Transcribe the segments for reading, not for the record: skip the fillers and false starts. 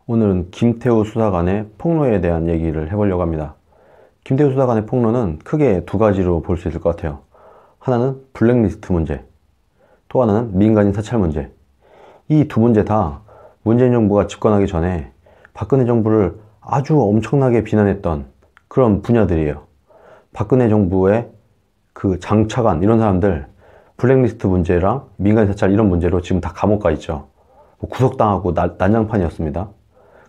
오늘은 김태우 수사관의 폭로에 대한 얘기를 해보려고 합니다. 김태우 수사관의 폭로는 크게 두 가지로 볼 수 있을 것 같아요. 하나는 블랙리스트 문제, 또 하나는 민간인 사찰 문제. 이 두 문제 다 문재인 정부가 집권하기 전에 박근혜 정부를 아주 엄청나게 비난했던 그런 분야들이에요. 박근혜 정부의 그 장차관 이런 사람들 블랙리스트 문제랑 민간인 사찰 이런 문제로 지금 다 감옥 가 있죠. 구속당하고 난장판이었습니다.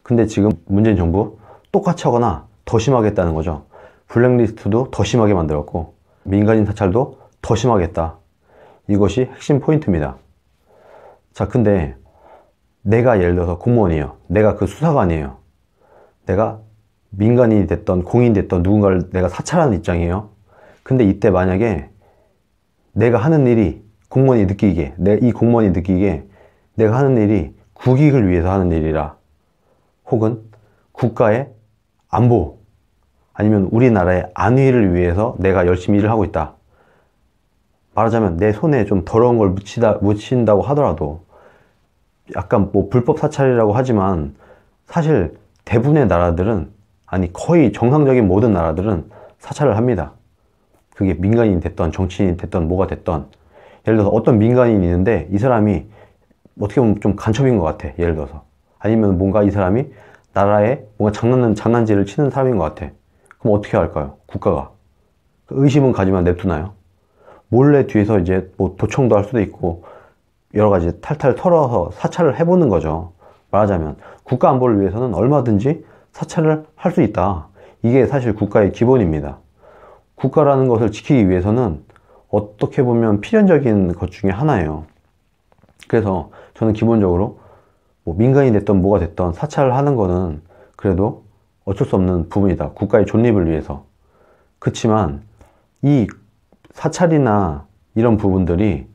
근데 지금 문재인 정부 똑같이 하거나 더 심하게 했다는 거죠. 블랙리스트도 더 심하게 만들었고 민간인 사찰도 더 심하게 했다. 이것이 핵심 포인트입니다. 자, 근데 내가 예를 들어서 공무원이에요. 내가 그 수사관이에요. 내가 민간인이 됐던 공인이 됐던 누군가를 내가 사찰하는 입장이에요. 근데 이때 만약에 내가 하는 일이 공무원이 느끼기에, 이 공무원이 느끼기에 내가 하는 일이 국익을 위해서 하는 일이라, 혹은 국가의 안보, 아니면 우리나라의 안위를 위해서 내가 열심히 일을 하고 있다. 말하자면 내 손에 좀 더러운 걸 묻힌다고 하더라도 약간 뭐 불법 사찰이라고 하지만 사실 대부분의 나라들은, 아니 거의 정상적인 모든 나라들은 사찰을 합니다. 그게 민간인이 됐던 정치인이 됐던 뭐가 됐던, 예를 들어서 어떤 민간인이 있는데 이 사람이 어떻게 보면 좀 간첩인 것 같아. 예를 들어서 아니면 뭔가 이 사람이 나라에 뭔가 장난질을 치는 사람인 것 같아. 그럼 어떻게 할까요? 국가가 의심은 가지만 냅두나요? 몰래 뒤에서 이제 뭐 도청도 할 수도 있고 여러 가지 탈탈 털어서 사찰을 해보는 거죠. 말하자면 국가 안보를 위해서는 얼마든지 사찰을 할 수 있다. 이게 사실 국가의 기본입니다. 국가라는 것을 지키기 위해서는 어떻게 보면 필연적인 것 중에 하나예요. 그래서 저는 기본적으로 뭐 민간이 됐던 뭐가 됐던 사찰을 하는 거는 그래도 어쩔 수 없는 부분이다. 국가의 존립을 위해서. 그렇지만 이 사찰이나 이런 부분들이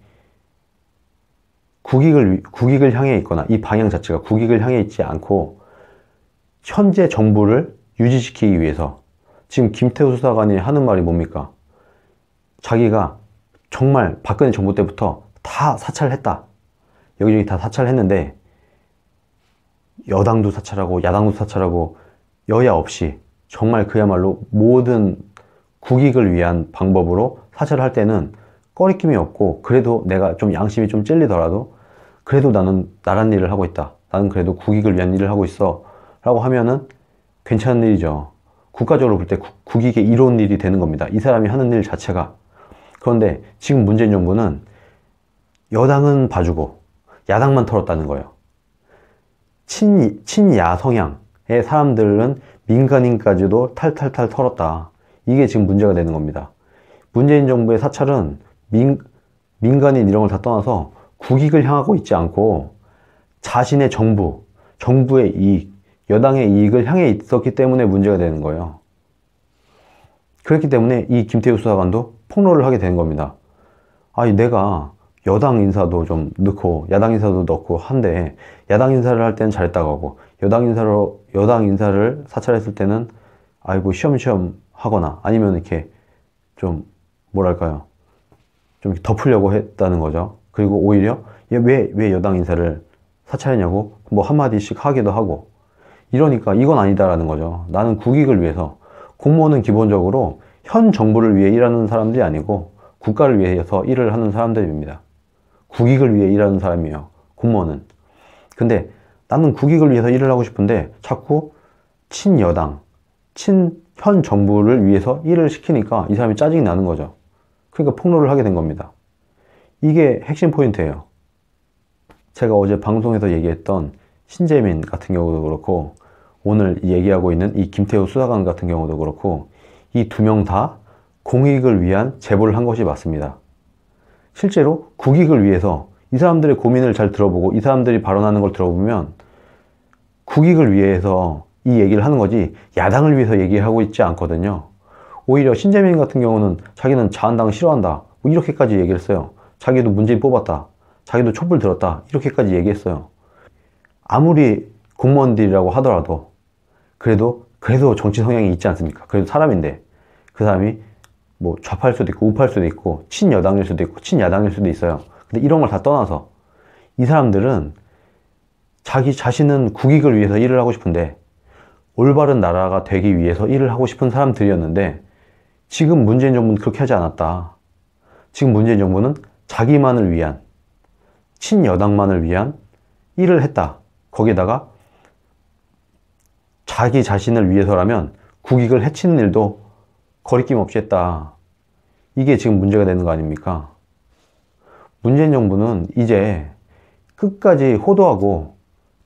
국익을 향해 있거나 이 방향 자체가 국익을 향해 있지 않고 현재 정부를 유지시키기 위해서, 지금 김태우 수사관이 하는 말이 뭡니까? 자기가 정말 박근혜 정부 때부터 다 사찰했다. 여기저기 다 사찰했는데 여당도 사찰하고 야당도 사찰하고 여야 없이 정말 그야말로 모든 국익을 위한 방법으로 사찰을 할 때는 꺼리낌이 없고, 그래도 내가 좀 양심이 좀 찔리더라도 그래도 나는 나란 일을 하고 있다. 나는 그래도 국익을 위한 일을 하고 있어. 라고 하면은 괜찮은 일이죠. 국가적으로 볼 때 국익에 이로운 일이 되는 겁니다. 이 사람이 하는 일 자체가. 그런데 지금 문재인 정부는 여당은 봐주고 야당만 털었다는 거예요. 친야 성향의 사람들은 민간인까지도 탈탈탈 털었다. 이게 지금 문제가 되는 겁니다. 문재인 정부의 사찰은 민간인 이런 걸 다 떠나서 국익을 향하고 있지 않고 자신의 정부의 이익, 여당의 이익을 향해 있었기 때문에 문제가 되는 거예요. 그렇기 때문에 이 김태우 수사관도 폭로를 하게 된 겁니다. 아니, 내가 여당 인사도 좀 넣고 야당 인사도 넣고 한데, 야당 인사를 할 때는 잘했다고 하고 여당 인사를 사찰했을 때는 아이고 쉬엄쉬엄 하거나 아니면 이렇게 좀 뭐랄까요, 좀 덮으려고 했다는 거죠. 그리고 오히려 왜 여당 인사를 사찰했냐고 뭐 한마디씩 하기도 하고, 이러니까 이건 아니다라는 거죠. 나는 국익을 위해서, 공무원은 기본적으로 현 정부를 위해 일하는 사람들이 아니고 국가를 위해서 일을 하는 사람들입니다. 국익을 위해 일하는 사람이에요, 공무원은. 근데 나는 국익을 위해서 일을 하고 싶은데 자꾸 친여당, 현 정부를 위해서 일을 시키니까 이 사람이 짜증이 나는 거죠. 그러니까 폭로를 하게 된 겁니다. 이게 핵심 포인트예요. 제가 어제 방송에서 얘기했던 신재민 같은 경우도 그렇고 오늘 얘기하고 있는 이 김태우 수사관 같은 경우도 그렇고 이 두 명 다 공익을 위한 제보를 한 것이 맞습니다. 실제로 국익을 위해서 이 사람들의 고민을 잘 들어보고 이 사람들이 발언하는 걸 들어보면 국익을 위해서 이 얘기를 하는 거지 야당을 위해서 얘기하고 있지 않거든요. 오히려 신재민 같은 경우는 자기는 자한당을 싫어한다, 뭐 이렇게까지 얘기를 했어요. 자기도 문재인 뽑았다, 자기도 촛불 들었다, 이렇게까지 얘기했어요. 아무리 공무원들이라고 하더라도 그래도 정치 성향이 있지 않습니까? 그래도 사람인데 그 사람이 뭐 좌파일 수도 있고 우파일 수도 있고 친여당일 수도 있고 친야당일 수도 있어요. 근데 이런 걸 다 떠나서 이 사람들은 자기 자신은 국익을 위해서 일을 하고 싶은데 올바른 나라가 되기 위해서 일을 하고 싶은 사람들이었는데 지금 문재인 정부는 그렇게 하지 않았다. 지금 문재인 정부는 자기만을 위한, 친여당만을 위한 일을 했다. 거기에다가 자기 자신을 위해서라면 국익을 해치는 일도 거리낌 없이 했다. 이게 지금 문제가 되는 거 아닙니까? 문재인 정부는 이제 끝까지 호도하고,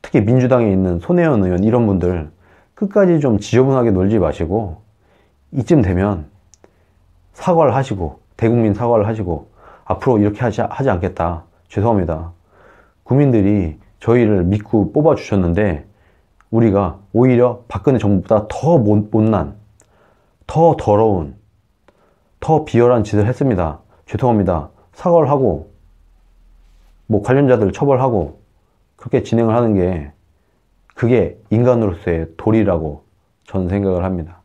특히 민주당에 있는 손혜원 의원 이런 분들 끝까지 좀 지저분하게 놀지 마시고 이쯤 되면 사과를 하시고, 대국민 사과를 하시고, 앞으로 이렇게 하지 않겠다. 죄송합니다. 국민들이 저희를 믿고 뽑아주셨는데 우리가 오히려 박근혜 정부보다 더 못난, 더 더러운, 더 비열한 짓을 했습니다. 죄송합니다. 사과를 하고 뭐 관련자들 처벌하고 그렇게 진행을 하는 게, 그게 인간으로서의 도리라고 저는 생각을 합니다.